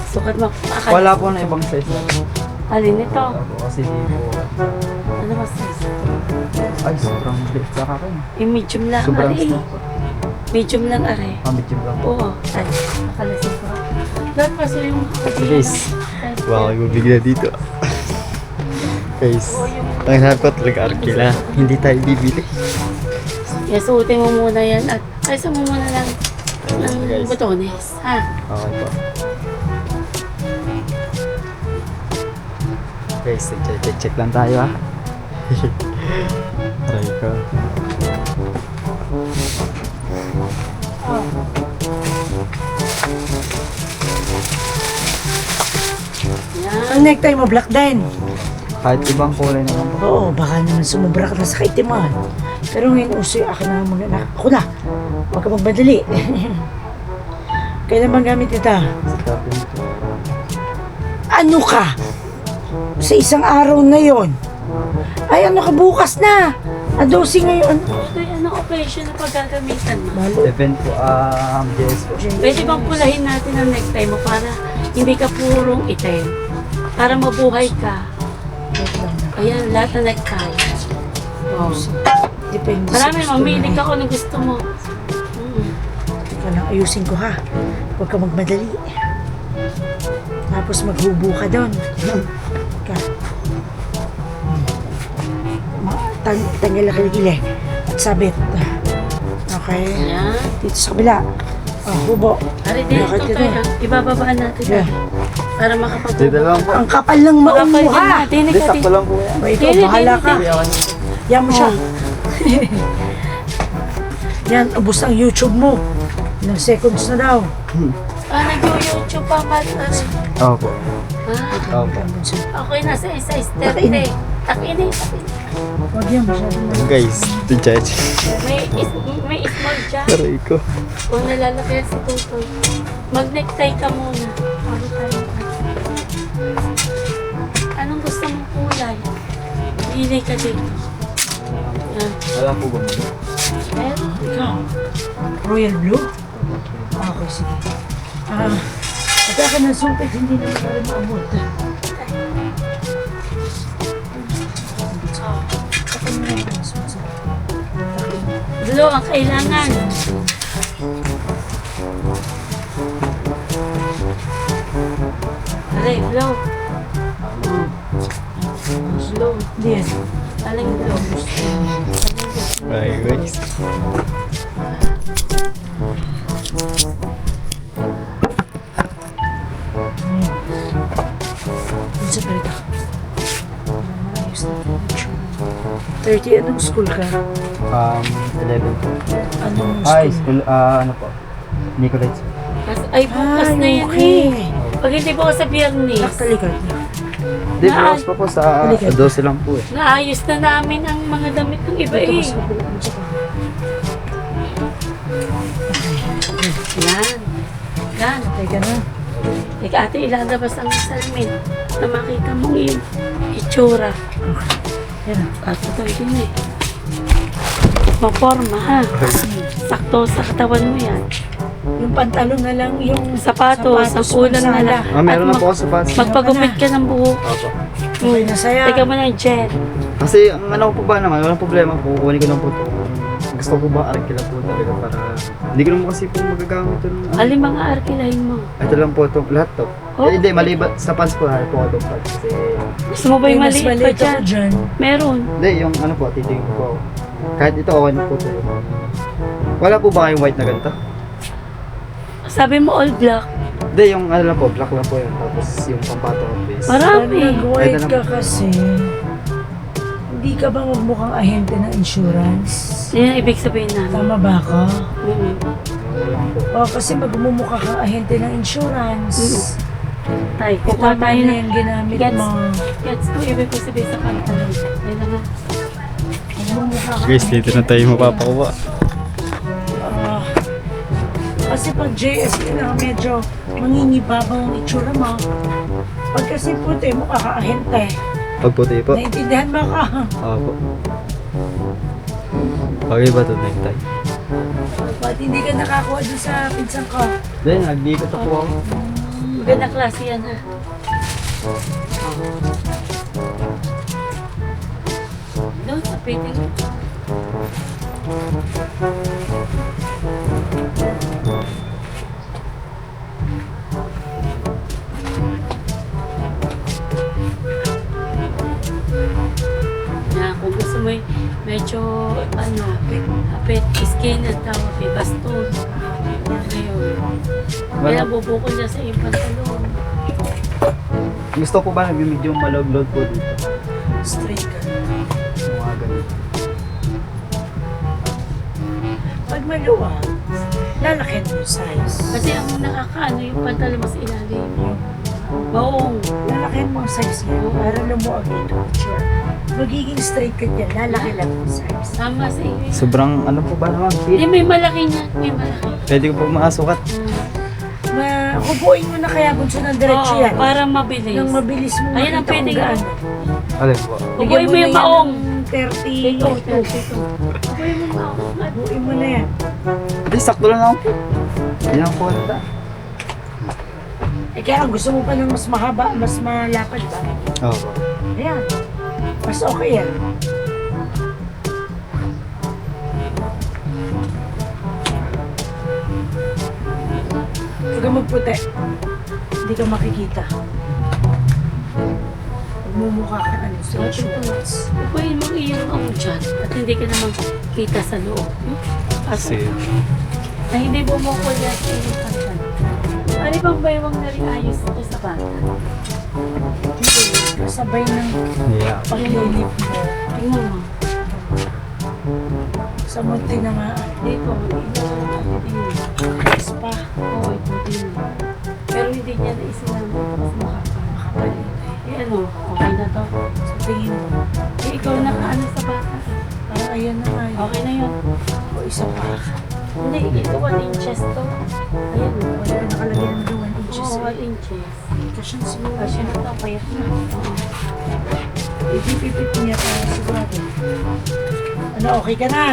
Speaker 6: Sukat mo.
Speaker 1: Wala po na ibang size lang.
Speaker 6: Alin ito?
Speaker 1: Kasi di po.
Speaker 6: Ano ba size?
Speaker 1: Ay, sobrang big sa akin.
Speaker 6: Yung medium lang.
Speaker 1: Sobrang
Speaker 6: Are.
Speaker 1: small.
Speaker 6: Medium lang are.
Speaker 1: Medium lang.
Speaker 6: Oo. Ay, nakalasin ko. Lahat kasi yung
Speaker 1: Guys, wow, ibibigla dito. Guys, ang hanap ko talaga arkila. Hindi tayo bibili.
Speaker 6: Yes, suotin mo muna yan at ayos mo muna lang ng
Speaker 1: Guys.
Speaker 6: botones. Ha?
Speaker 1: Okay po. Guys, check lang tayo ha. Try ko.
Speaker 6: Yan.
Speaker 3: Ang necktie mo, black din.
Speaker 1: Kahit ibang kulay naman po.
Speaker 3: Oo, baka naman sumubra ka na sa kaitiman. Pero ngayon, uso yung akin na muna na. Ako na. Huwag ka magmadali. Kailan bang gamit ito? Ano ka? Sa isang araw na yon. Ay, ano ka bukas na? Adosi ngayon.
Speaker 6: Kaya anong occasion na paggagamitan mo?
Speaker 3: Malo.
Speaker 1: Event po, yes po.
Speaker 6: Pwede bang pulahin natin ang necktie mo para hindi ka purong itim? Para mabuhay ka. Ayan, lahat na necktie. Oh.
Speaker 3: Depende
Speaker 6: Marami,
Speaker 3: gusto
Speaker 6: mamili
Speaker 3: mo.
Speaker 6: ka kung ano gusto mo.
Speaker 3: Teka lang, ayusin ko ha. Huwag ka magmadali. Tapos maghubo ka doon. Ka. Tanggal na kilikili. At sabit. Okay.
Speaker 6: Yan.
Speaker 3: Dito sa kabila. Hubo.
Speaker 6: Ari, dito
Speaker 3: Lakad ka
Speaker 6: tayo.
Speaker 3: doon.
Speaker 6: Ibababaan natin.
Speaker 3: Yeah.
Speaker 6: Para
Speaker 1: Dito
Speaker 6: makapag-ubo.
Speaker 1: lang po.
Speaker 3: Ang kapal ng maong mo ha.
Speaker 6: natin.
Speaker 1: Hindi, sakto lang po yan.
Speaker 3: O ikaw, bahala ka. Yan mo siya. Yan, ubos ang YouTube mo. Ilang seconds na daw.
Speaker 6: Nag-YouTube pa ba?
Speaker 1: Opo. Opo.
Speaker 6: Okay na sa size 30. Takin eh.
Speaker 3: Huwag yan, masyadong
Speaker 1: Guys, ito judge.
Speaker 6: May small dyan.
Speaker 1: Aray ko.
Speaker 6: Kung nalalaki si Tutoy. Mag-necktie ka muna. Bago tayo. Anong gusto mong kulay? Pili ka dito. Yan.
Speaker 1: Wala po ba?
Speaker 6: Meron.
Speaker 3: Ikaw, royal blue? Okay, sige. Pagka ka ng sumpit, hindi na rin maabot.
Speaker 6: Blue ang kailangan. Aray, blue. Blue.
Speaker 3: Hindi yan.
Speaker 6: Aling blue.
Speaker 1: Ay, guys.
Speaker 3: Dun sa palita. Ayos na. 30, anong school ka?
Speaker 1: 11 po.
Speaker 3: Anong
Speaker 1: Hi,
Speaker 3: school?
Speaker 1: school, ano po? Nicolaites.
Speaker 6: Ay, bukas na yan
Speaker 3: okay.
Speaker 6: eh. Pag hindi bukas sa biyernes,
Speaker 3: Nakatalikod na.
Speaker 1: Hindi, bukas pa po sa 12 lang po eh.
Speaker 6: naayos na namin ang mga damit ng iba eh. Yan. Yan.
Speaker 3: Teka na.
Speaker 6: Teka ate, ilalabas ang salamin na makita mong yung itsura.
Speaker 3: Yan.
Speaker 6: At ito din eh. Maporma ha. Sakto sa katawan mo yan.
Speaker 3: Yung pantalon na lang, yung
Speaker 6: Sapatos, ang ulan na lang.
Speaker 1: Meron na
Speaker 6: At
Speaker 1: po ako sa pants.
Speaker 6: magpagupit ka ng buhok.
Speaker 1: Opo.
Speaker 3: okay na saya.
Speaker 6: Teka mo ng gel.
Speaker 1: Kasi ang ano po ba naman, walang problema po. Kukunin ko lang po ito. Gusto ko ba arkila po talaga para... Hindi ko naman kasi po magagamit ito.
Speaker 6: Alin mga arkilahin mo?
Speaker 1: Ito lang po ito. Lahat to.
Speaker 6: Oh.
Speaker 1: Hindi, maliban sa pants po. Hari po ito pants. Kasi...
Speaker 6: Gusto mo ba yung
Speaker 3: Mas
Speaker 6: maliit pa
Speaker 3: maliit
Speaker 6: dyan?
Speaker 3: ako dyan.
Speaker 6: Meron.
Speaker 1: Hindi, yung ano po, titingin ko. Kahit ito, okay na po ito. Wala po ba kayong white na ganito?
Speaker 6: Sabi mo all black.
Speaker 1: Hindi, yung ano lang po, black lang po yun. Tapos yung pampato ng face.
Speaker 6: Marami.
Speaker 3: Nag-white
Speaker 1: Ito
Speaker 3: ka
Speaker 1: naman.
Speaker 3: kasi. Hindi ka ba magmukhang ahente ng insurance?
Speaker 6: Yan ang ibig sabihin namin.
Speaker 3: Tama ba ka?
Speaker 6: Mm.
Speaker 3: O, kasi magmumukha kang ahente ng insurance.
Speaker 6: Tay, kukuha
Speaker 3: Tama
Speaker 6: tayo
Speaker 3: na
Speaker 6: na.
Speaker 3: yung ginamit
Speaker 6: Gets.
Speaker 3: mo.
Speaker 6: Gets ko ibig ko sabihin sa pantalon. Yan na nga.
Speaker 3: Magmumukha ka.
Speaker 1: Guys, dito na tayo mapapakuha.
Speaker 3: Kasi pag JSE na medyo mangingibabang ang itsura mo. Pag kasi puti, mukha ka ahente.
Speaker 1: Pag puti po.
Speaker 3: Naintindihan mo ka.
Speaker 1: Opo. Okay ba ito, necktie?
Speaker 3: Ba't hindi ka nakakuha dun sa pinsan ko?
Speaker 1: Hindi, nag-ikot ako ako.
Speaker 6: Maganda klase yan ha. Doon sa fitting. Na kung gusto mo medyo ano, hapit, skin at tawag, may baston. Ngayon. Kaya bubukol niya sa iyong pantalon.
Speaker 1: Gusto ko ba nag-medyo malog-log po dito?
Speaker 3: Straight ka.
Speaker 1: Yung mga ganito.
Speaker 3: Pag maluwag, lalaki mo yung size.
Speaker 6: Kasi ang nakakaano yung pantalon mo sa ilalim. Baong.
Speaker 3: Lalaki mo ang size niya para lumuwag ito. Sure. Magiging straight ka dyan, lalaki lang yung size.
Speaker 6: Tama sa iyo.
Speaker 1: Sobrang ano po ba naman?
Speaker 6: Hindi, may malaki niya. May malaki.
Speaker 1: Pwede ko po makasukat.
Speaker 3: Kubuin mo na kaya bunso ng diretso
Speaker 6: Oo,
Speaker 3: yan.
Speaker 6: para mabilis.
Speaker 3: Nang mabilis mo
Speaker 6: Ayan ang
Speaker 3: makita kung
Speaker 6: pwede
Speaker 3: gaano.
Speaker 1: Alin po?
Speaker 6: Ubuin mo yung maong.
Speaker 3: 30.
Speaker 6: Ito. Ubuin mo yung maong.
Speaker 3: Buuin mo na yan.
Speaker 1: Hindi, sakto lang ako po. Hindi lang po ata.
Speaker 3: Eh kaya gusto mo pa ng mas mahaba, mas malapad ba?
Speaker 1: Opo.
Speaker 3: Ayan. Mas okay yan. Huwag kang magputi. Hindi ka makikita. Magmumukha ka ano, stretch shorts.
Speaker 6: Pwede mong iyong ako dyan at hindi ka naman kita sa loob. Kasi na hindi bumukol yan sa iyong kantan. Ano bang baywang na rin ayos ito sa bata?
Speaker 3: Hindi, kasabay ng
Speaker 1: Yeah.
Speaker 3: paglilip mo.
Speaker 6: Tingnan mo.
Speaker 3: Sa munti na nga,
Speaker 6: Dito, tingnan.
Speaker 3: spa.
Speaker 6: Oo, ito tingnan. Pero hindi niya na isinama mas makapal. Eh ano, okay na to.
Speaker 3: Sa tingin mo.
Speaker 6: Eh ikaw nakaano sa bata.
Speaker 3: Parang ayan na nga yun.
Speaker 6: Okay na yun.
Speaker 3: O isa pa.
Speaker 6: Hindi, ito 1 inches to. Ayan,
Speaker 3: Wala ka nakalagay naman doon 1 inches.
Speaker 6: Oo, 1 inches.
Speaker 3: Kasyan siguro.
Speaker 6: Kasi na to, payat na. Oo.
Speaker 3: Ipipipit niya pa sigurado. Ano, okay ka na?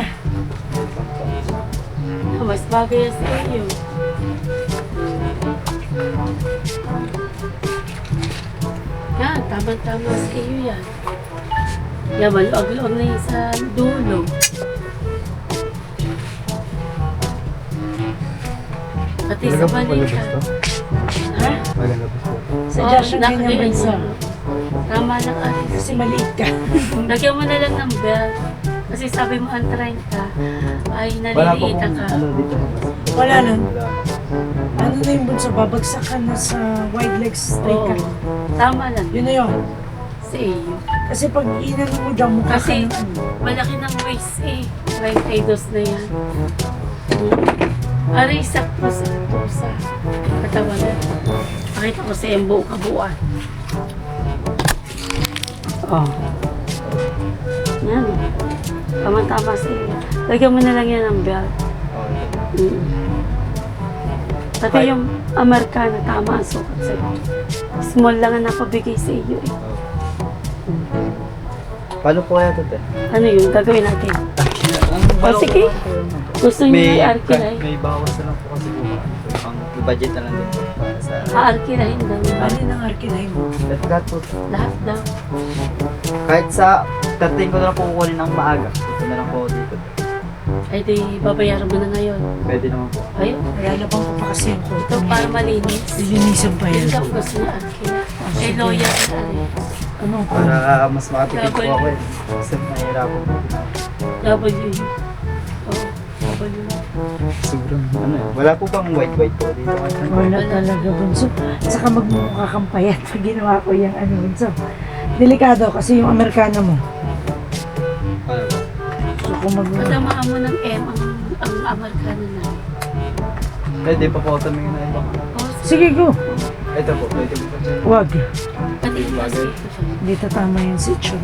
Speaker 6: Mas bagay yan sa iyo. Yan, tama-tama sa iyo yan. Yan, maluag-luag na yung sa dulo. Pati sa balikat. Ha?
Speaker 1: Maganda po po.
Speaker 3: Sadya siyang ganyan
Speaker 6: nakakaya
Speaker 3: bansa.
Speaker 6: mo. Tama lang ate.
Speaker 3: Kasi maliit ka.
Speaker 6: Lagyan mo na lang ng belt. Kasi sabi mo ang 30 ay naliliita ka.
Speaker 1: dito.
Speaker 3: Wala nun. Ano na yung bunso? Babagsak ka na sa wide legs straight
Speaker 6: Oo.
Speaker 3: ka.
Speaker 6: Tama lang.
Speaker 3: Yun na yun.
Speaker 6: Sa iyo.
Speaker 3: Kasi pag inano mo dyan, mukha ka
Speaker 6: Kasi
Speaker 3: ng ano.
Speaker 6: malaki ng waist eh. 32 na yan. Aray, sakto sa katawan na. Pakita ko sa yung buong kabuuan. Oh. Yan. Tama-tama sa iyo. Lagyan mo na lang yan ng belt. Pati yung Amerikano, tama ang sukat sa iyo. Small lang ang napabigay sa iyo eh.
Speaker 1: Paano po kaya ito, te?
Speaker 6: Ano yun? Gagawin natin. O sige. Gusto niyo
Speaker 1: May,
Speaker 6: i-arkiray?
Speaker 1: may bawas na lang po kasi po. Ang budget na lang din po para sa...
Speaker 6: Aarkirahin daw.
Speaker 3: Ano ng arkinahin mo?
Speaker 1: Let's go po.
Speaker 6: Lahat daw.
Speaker 1: Kahit sa 13 ko na lang po kukunin ng maaga. Ito na lang po dito.
Speaker 6: Ay di, babayaran mo na ngayon.
Speaker 1: Pwede naman po.
Speaker 6: Ayun.
Speaker 3: Lalabang ko pa kasi yung
Speaker 6: Ito
Speaker 3: coat.
Speaker 6: para malinis.
Speaker 3: Lilinisan pa
Speaker 6: Yun
Speaker 3: yan.
Speaker 6: daw gusto niya arkira. Ay, lawyer na rin.
Speaker 3: Ano?
Speaker 1: Para mas makatipid po ako eh. Kasi nahihirapan po.
Speaker 6: W. Oh, W.
Speaker 1: Sobrang ano eh. Wala po bang white po dito?
Speaker 3: Wala talaga bunso. Saka magmumukha kang payat pag ginawa ko yung ano bunso. Delikado kasi yung Amerikano mo.
Speaker 1: Ano po?
Speaker 3: So kung
Speaker 6: Patamaan mo ng M ang Amerikano na.
Speaker 1: Pwede pa po kami na ibang ano.
Speaker 6: Oh,
Speaker 3: sige, go.
Speaker 1: Ito po, pwede po po.
Speaker 3: Wag.
Speaker 6: pati mas ito.
Speaker 3: Dito tama yung sitio.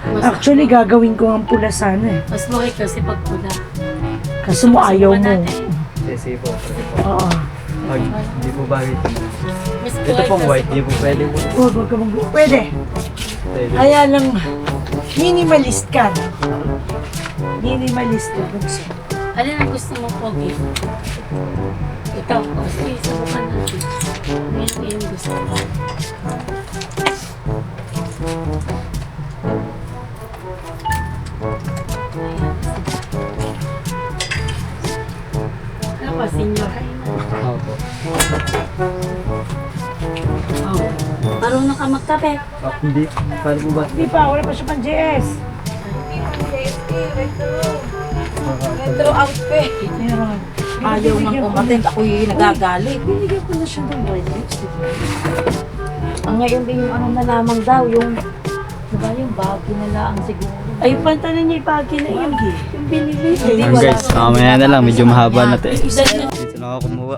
Speaker 6: Mas,
Speaker 3: Actually, gagawin ko ang pula sana eh.
Speaker 6: mas okay kasi pag pula.
Speaker 3: Kaso mo ayaw mo.
Speaker 1: Sige po, pwede po.
Speaker 3: Oo.
Speaker 1: Pag hindi po bagay ito.
Speaker 6: Mas
Speaker 1: Ito
Speaker 6: buhay
Speaker 1: pong
Speaker 6: kasi
Speaker 1: white, hindi po pwede po.
Speaker 3: Wag ka mag... Pwede.
Speaker 1: Pwede.
Speaker 3: Kaya lang, minimalist ka. Minimalist ka, bunso.
Speaker 6: Alin ang gusto mo, Pogi? Ito. O, sige, subukan natin. Ano yung iyong gusto mo? Ano pa, senior?
Speaker 1: Opo.
Speaker 6: Oh. Marunong ka magkape.
Speaker 1: Hindi. Paano po ba?
Speaker 3: Hindi pa, wala pa siya pang JS. Meron.
Speaker 4: Ayaw nang umatin. Ako'y nagagalit.
Speaker 3: Binigyan ko na siya ng white lipstick.
Speaker 4: Ang ngayon din yung ano na lamang daw, yung, diba yung bagay na lang siguro.
Speaker 6: Ay, pantalan niya yung bagay na yun. Yung binili.
Speaker 1: Ayun guys, mamaya na lang. Medyo mahaba na ito eh.
Speaker 6: Isa yun.
Speaker 1: Dito na ako kumuha.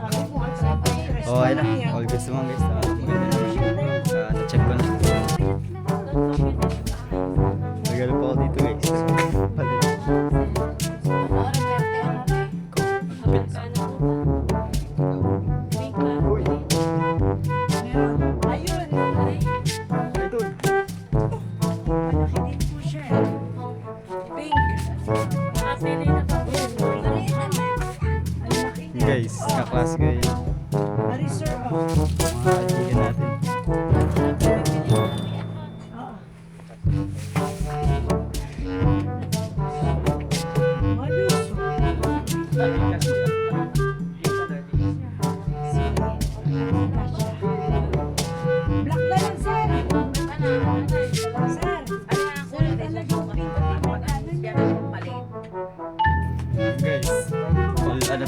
Speaker 1: Okay na. All goods naman guys. Maganda na. Na-check ko na. Nagalo pa ako dito guys. Palit. Kapit na.
Speaker 3: Ayun.
Speaker 1: Ito.
Speaker 3: Malaki din po siya. Pink.
Speaker 6: Nakapili na pa.
Speaker 1: Guys, kaklase ko yun.
Speaker 3: Ari sir, oh.
Speaker 1: Mga kaibigan natin.
Speaker 3: Ayos.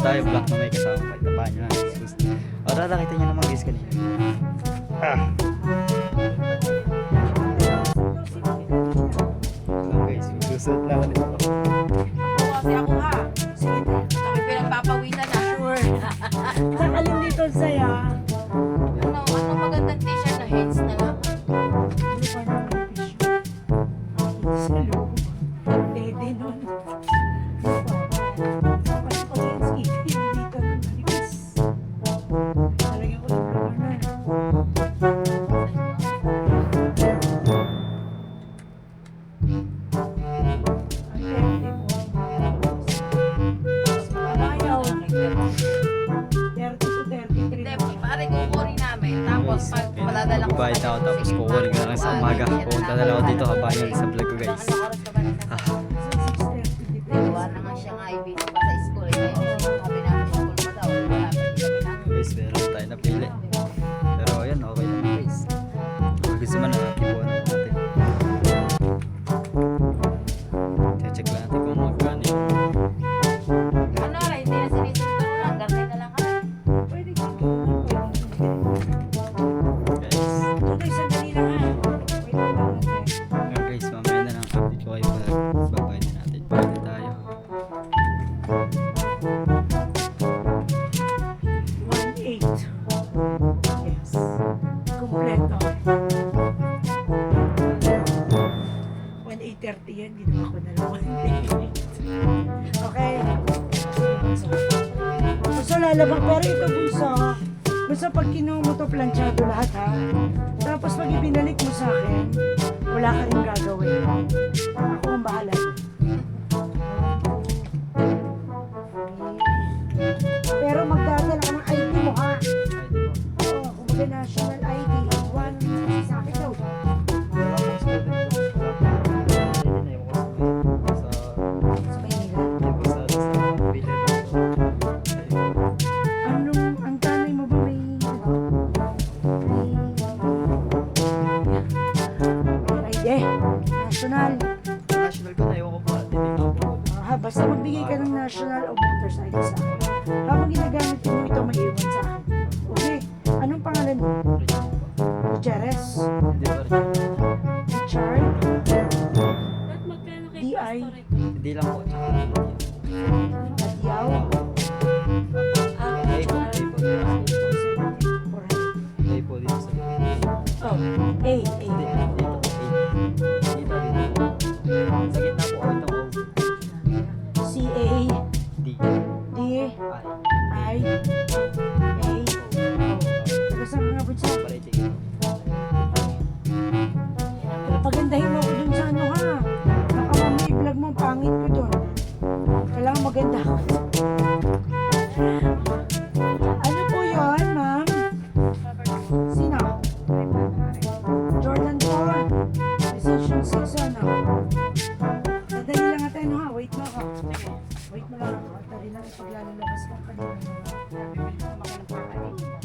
Speaker 1: tayo, black na may kasama pa. Itapahan nyo na. O, tara, kita nyo naman guys kanina. Lang guys, susunod lang ako dito.
Speaker 3: Kasi ako ha. Sige na.
Speaker 5: Kami pinagpapawinan na. Sure.
Speaker 3: Sakalin dito saya.
Speaker 5: Ano magandang t-shirt na heads na lang.
Speaker 3: Sa loob. Dede nun. Tapos pag yung skate, dito nalipis. Talagang ko yung na. Ayaw. 30 to 33.
Speaker 5: Hindi, pare kukunin namin. Tapos pag paladala ko
Speaker 1: Magbayad na ako tapos kukunin ko na lang sa umaga. Pupunta na lang ako dito habang yung sa vlog ko guys.
Speaker 5: Diba naman siya nga ibig pa sa school. Kaya sabi namin school pa daw. Wala pa rin kami namin.
Speaker 1: Guys, meron tayo napili. Pero ayun, okay naman guys. Kung gusto man nakakipuan natin. Check lang natin kung magkano yung
Speaker 5: Ano rin, hindi na sinisunod lang. Garne na lang kami.
Speaker 3: Pwede ka.
Speaker 1: guys.
Speaker 3: Okay, sandali lang ha. Wait lang natin.
Speaker 1: Ngayon guys, mamaya na lang update ko kayo pag babayad na natin. Pwede tayo.
Speaker 3: 1.8. Yes. Kompleto. 1.830 yan. Hindi naman ako na lang 1.8. Okay. Gusto lalabang. Pero ito bunso. Basta pag kinuha mo to, planchado lahat ha. Tapos pag ibinalik mo sa akin, wala ka rin gagawin. Ako ang bahala. Pero magdadala ka ng ID mo ha. Oo, kumbaga national ID. One sa akin daw. Sa Maynila. Ang tanay mo ba may ID? National.
Speaker 1: National ko na, ewan ko pa. Titignan ko.
Speaker 3: Basta magbigay ka ng national o voter's ID sa akin. Habang ginagamit mo ito, may iwan sa akin. Okay. Anong pangalan mo? Gutierrez?
Speaker 1: Hindi pa rin.
Speaker 3: Richard?
Speaker 6: Ba't magkano kay
Speaker 3: DI?
Speaker 6: Pastor ito?
Speaker 1: Hindi lang po. Tsaka
Speaker 3: Adyaw?
Speaker 1: A po. A po. A po dito sa
Speaker 3: Oh, A.
Speaker 1: Hindi. Dito. A. Dito. Sa gitna po. Ito O.
Speaker 3: C-A.
Speaker 1: D.
Speaker 3: D.
Speaker 1: I.
Speaker 3: I. A. Taga saan ka nga bunso?
Speaker 1: Pareche.
Speaker 3: Pagandahin mo ako dun sa ano ha. Baka mamaya i-vlog mo, ang pangit ko dun. Kailangan maganda ako. Ano po yun, ma'am? Sino? Jordan 4. Precision 6 ano? Madali lang natin ha. Wait mo ako. Wait mo lang ako. Tari lang ipaglalabas ko kanina.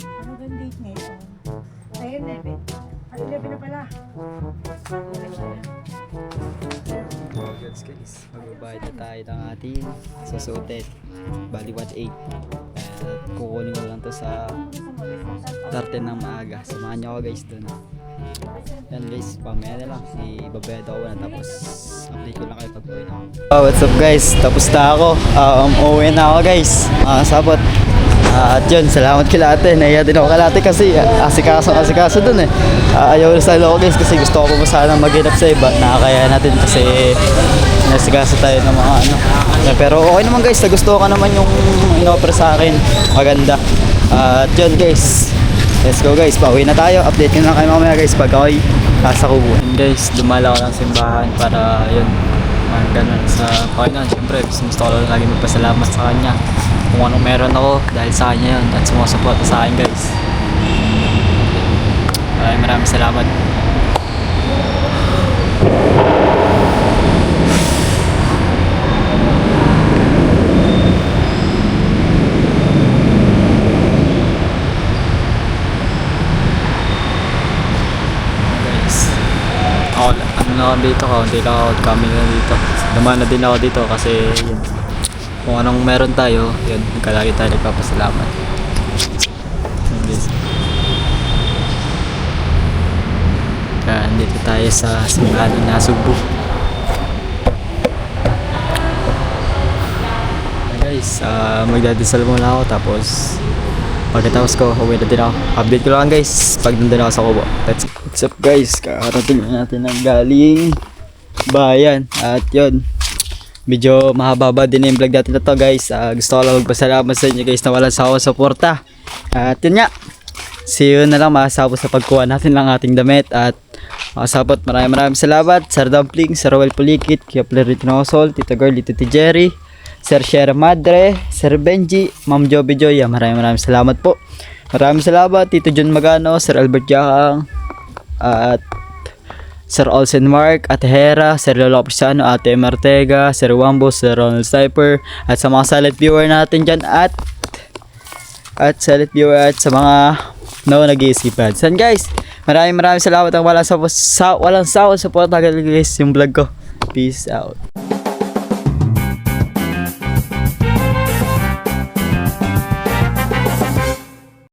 Speaker 3: Ano ba date ngayon? 10? 11 na pala.
Speaker 1: Guys, magbabayad na tayo ng ating susutin. Bali 1.8. At kukunin ko lang to sa 13 ng maaga. Samahan niyo ako guys doon. Yan guys, pamaya na lang. Ibabayad ako na tapos update ko lang kayo pag uwi na ako. What's up guys? Tapos na ako. Uwi na ako guys. Sabot. At yun, salamat kila ate. Naiya din ako kala ate kasi asikaso dun eh. Ayaw na sa ako guys kasi gusto ko pa sana mag-inap sa iba. Nakakaya natin kasi nasikaso tayo ng mga ano. Pero okay naman guys, nagustuhan ka naman yung in-offer sa akin. Maganda. At yun guys, let's go guys, pauwi na tayo. Update ko na kayo mamaya guys pag ako'y nasa Kubo. Guys, dumala ko ng simbahan para yun, ganun sa Panginoon. Siyempre, gusto ko lang lagi magpasalamat sa Kanya kung anong meron ako dahil sa Kanya yun at sumusuporta sa akin guys. Maraming salamat. Ano na ako dito, kaunti lang ako kami na dito. Dumaan na din ako dito kasi yun, kung anong meron tayo, yun, kalagi tayo nagpapasalamat. Yun, guys. Kaya andito tayo sa simbahan ng Nasugbu. Guys, magdadasal muna ako, tapos pagkatapos ko, uwi na din ako. Update ko lang guys pag nandun ako sa Kubo. What's up guys, kakarating na natin ng galing bayan. At yun, medyo mahaba din yung vlog natin na to guys. Gusto ko lang magpasalamat sa inyo guys na walang sawa suporta. At yun nga, see you na lang, makasabot sa pagkuha natin ng ating damit. At makasabot, maraming salamat Sir Dumpling, Sir Roel Pulikit, Kuya Plerito Nosol, Tito Girl, Tito Jerry, Sir Sierra Madre, Sir Benji, Ma'am Joby Joya, maraming salamat po. Maraming salamat Tito John Magano, Sir Albert Yakang, at Sir Olsen Mark, Ate Hera, Sir Lolo Pisano, Ate Martega, Sir Wambo, Sir Ronald Sniper, at sa mga silent viewer natin dyan, at silent viewer at sa mga nag-iisipan. San guys, maraming salamat ang walang sawa support guys yung vlog ko. Peace out.